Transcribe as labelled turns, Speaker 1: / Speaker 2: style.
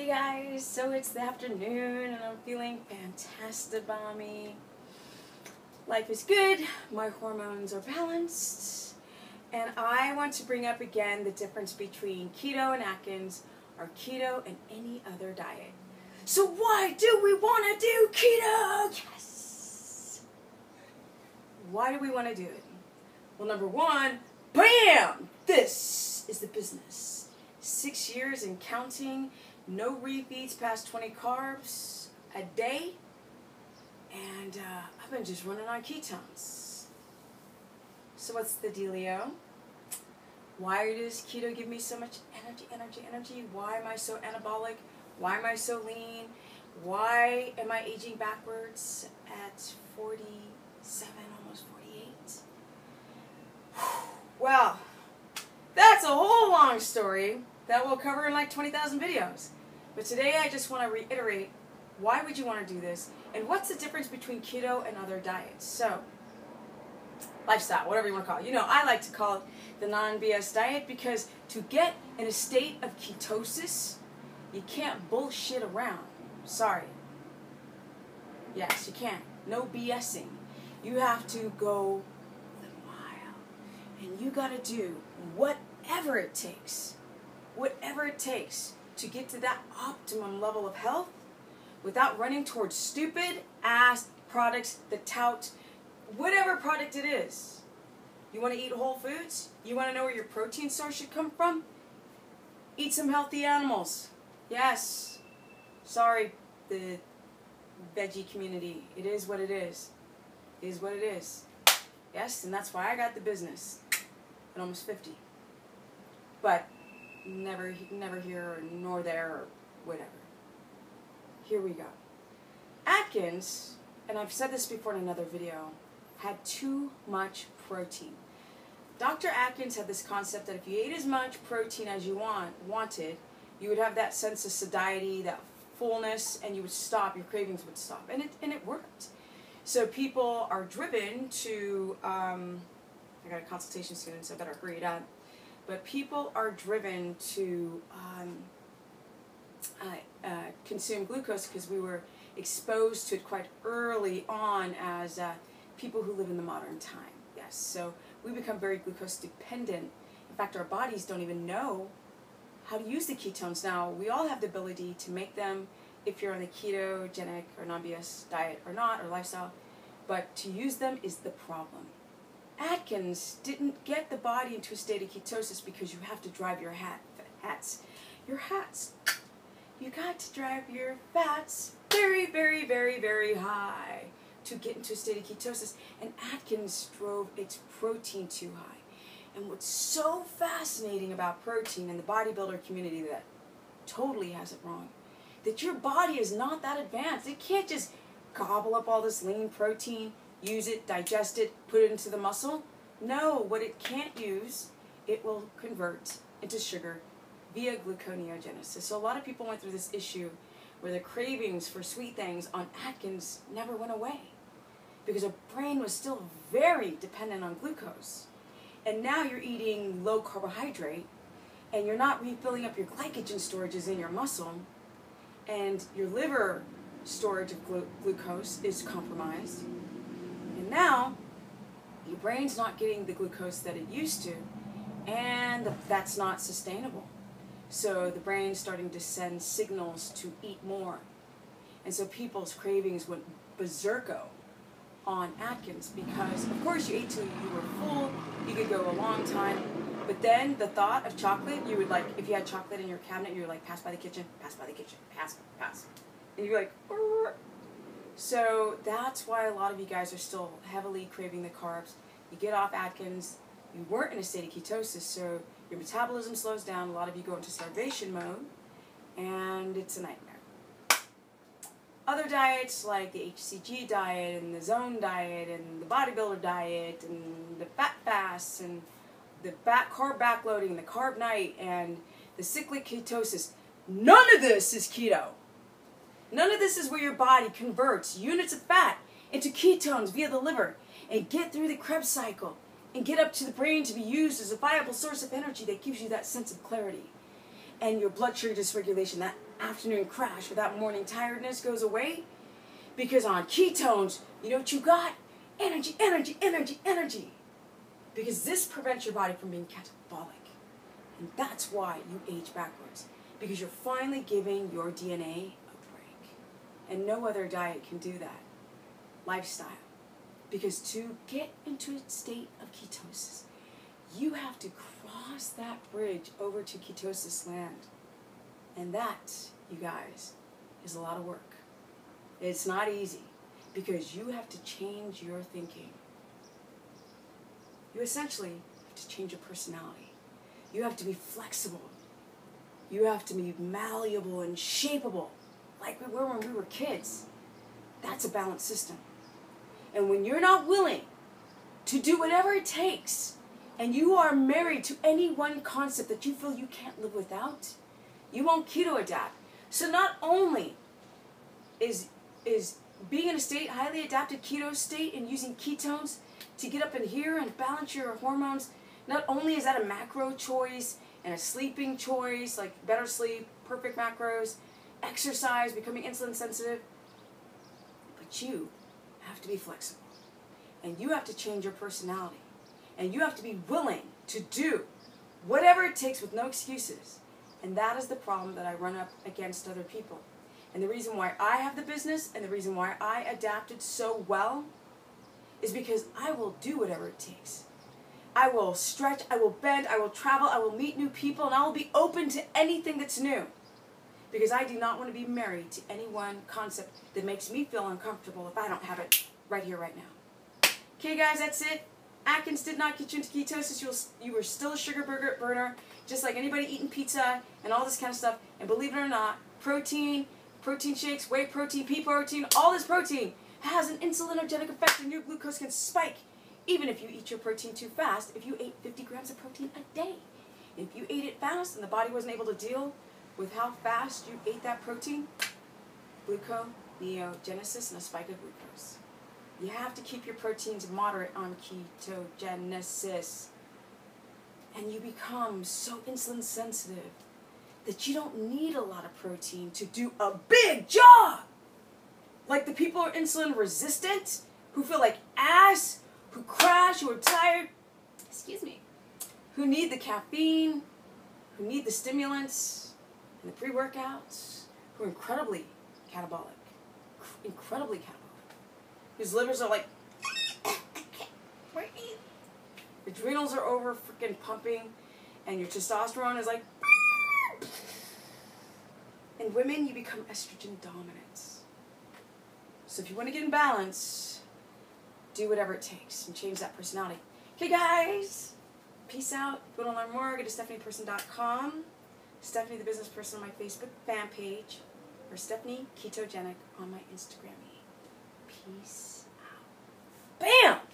Speaker 1: Hey guys, so it's the afternoon and I'm feeling fantastic balmy. Life is good, my hormones are balanced, and I want to bring up again the difference between keto and Atkins, or keto and any other diet. So why do we want to do keto? Yes! Why do we want to do it? Well, number one, BAM! This is the business. 6 years and counting, no refeeds past 20 carbs a day, and I've been just running on ketones. So what's the dealio? Why does keto give me so much energy? Why am I so anabolic? Why am I so lean? Why am I aging backwards at 47, almost 48? Well, that's a whole long story that we'll cover in like 20,000 videos. But today I just want to reiterate, why would you want to do this? And what's the difference between keto and other diets? So, lifestyle, whatever you want to call it. You know, I like to call it the non-BS diet because to get in a state of ketosis, you can't bullshit around. Sorry. Yes, you can't. No BSing. You have to go the mile. And you got to do whatever it takes to get to that optimum level of health without running towards stupid ass products that tout whatever product it is. You want to eat whole foods? You want to know where your protein source should come from? Eat some healthy animals. Yes. Sorry, the veggie community. It is what it is. It is what it is. Yes, and that's why I got the business at almost 50. But never here nor there or whatever. Here we go. Atkins, and I've said this before in another video, had too much protein. Dr. Atkins had this concept that if you ate as much protein as you wanted, you would have that sense of satiety, that fullness, and you would stop, your cravings would stop. And it worked. So people are driven to, I got a consultation soon, so I better hurry it up. But people are driven to consume glucose because we were exposed to it quite early on as people who live in the modern time. Yes, so we become very glucose dependent. In fact, our bodies don't even know how to use the ketones. Now, we all have the ability to make them if you're on the ketogenic or non-BS diet or not, or lifestyle, but to use them is the problem. Atkins didn't get the body into a state of ketosis because you have to drive your hats. You got to drive your fats very, very, very, very high to get into a state of ketosis. And Atkins drove its protein too high. And what's so fascinating about protein in the bodybuilder community that totally has it wrong, that your body is not that advanced. It can't just gobble up all this lean protein, use it, digest it, put it into the muscle. No, what it can't use, it will convert into sugar via gluconeogenesis. So a lot of people went through this issue where the cravings for sweet things on Atkins never went away because our brain was still very dependent on glucose. And now you're eating low carbohydrate and you're not refilling up your glycogen storages in your muscle, and your liver storage of glucose is compromised. And now, your brain's not getting the glucose that it used to, and that's not sustainable. So the brain's starting to send signals to eat more. And so people's cravings went berserko on Atkins because, of course, you ate till you were full, you could go a long time, but then the thought of chocolate, you would like, if you had chocolate in your cabinet, you were like, pass by the kitchen, pass. And you're like, Arr. So that's why a lot of you guys are still heavily craving the carbs. You get off Atkins, you weren't in a state of ketosis, so your metabolism slows down, a lot of you go into starvation mode, and it's a nightmare. Other diets like the HCG diet and the zone diet and the bodybuilder diet and the fat fasts and the carb backloading, the carb night, and the cyclic ketosis, none of this is keto. None of this is where your body converts units of fat into ketones via the liver and get through the Krebs cycle and get up to the brain to be used as a viable source of energy that gives you that sense of clarity. and your blood sugar dysregulation, that afternoon crash or that morning tiredness goes away. Because on ketones, you know what you got? Energy, energy, energy, energy. Because this prevents your body from being catabolic. And that's why you age backwards. Because you're finally giving your DNA a break. And no other diet can do that. Lifestyle. Because to get into a state of ketosis, you have to cross that bridge over to ketosis land. And that, you guys, is a lot of work. It's not easy, because you have to change your thinking. You essentially have to change your personality. You have to be flexible. You have to be malleable and shapeable, like we were when we were kids. That's a balanced system. And when you're not willing to do whatever it takes, and you are married to any one concept that you feel you can't live without, you won't keto adapt. So not only is being in a state, highly adapted keto state, and using ketones to get up in here and balance your hormones, not only is that a macro choice and a sleeping choice, like better sleep, perfect macros, exercise, becoming insulin sensitive, but you have to be flexible. And you have to change your personality. And you have to be willing to do whatever it takes with no excuses. And that is the problem that I run up against other people. And the reason why I have the business and the reason why I adapted so well is because I will do whatever it takes. I will stretch, I will bend, I will travel, I will meet new people, and I will be open to anything that's new. Because I do not want to be married to any one concept that makes me feel uncomfortable if I don't have it right here, right now. Okay, guys, that's it. Atkins did not get you into ketosis. You were still a sugar burner, just like anybody eating pizza and all this kind of stuff. And believe it or not, protein shakes, whey protein, pea protein, all this protein has an insulinogenic effect, and your glucose can spike even if you eat your protein too fast. If you ate 50 grams of protein a day, if you ate it fast and the body wasn't able to deal with how fast you ate that protein, gluconeogenesis and a spike of glucose. You have to keep your proteins moderate on ketogenesis. And you become so insulin sensitive that you don't need a lot of protein to do a big job. Like the people who are insulin resistant, who feel like ass, who crash, who are tired, who need the caffeine, who need the stimulants and the pre-workouts, who are incredibly catabolic, whose livers are like, your adrenals are over freaking pumping, and your testosterone is like, in women, you become estrogen dominant. So if you want to get in balance, do whatever it takes and change that personality. Okay, guys, peace out. If you want to learn more, go to stephanieperson.com, Stephanie the Business Person on my Facebook fan page, or Stephanie Ketogenic on my Instagram. Peace out. Bam!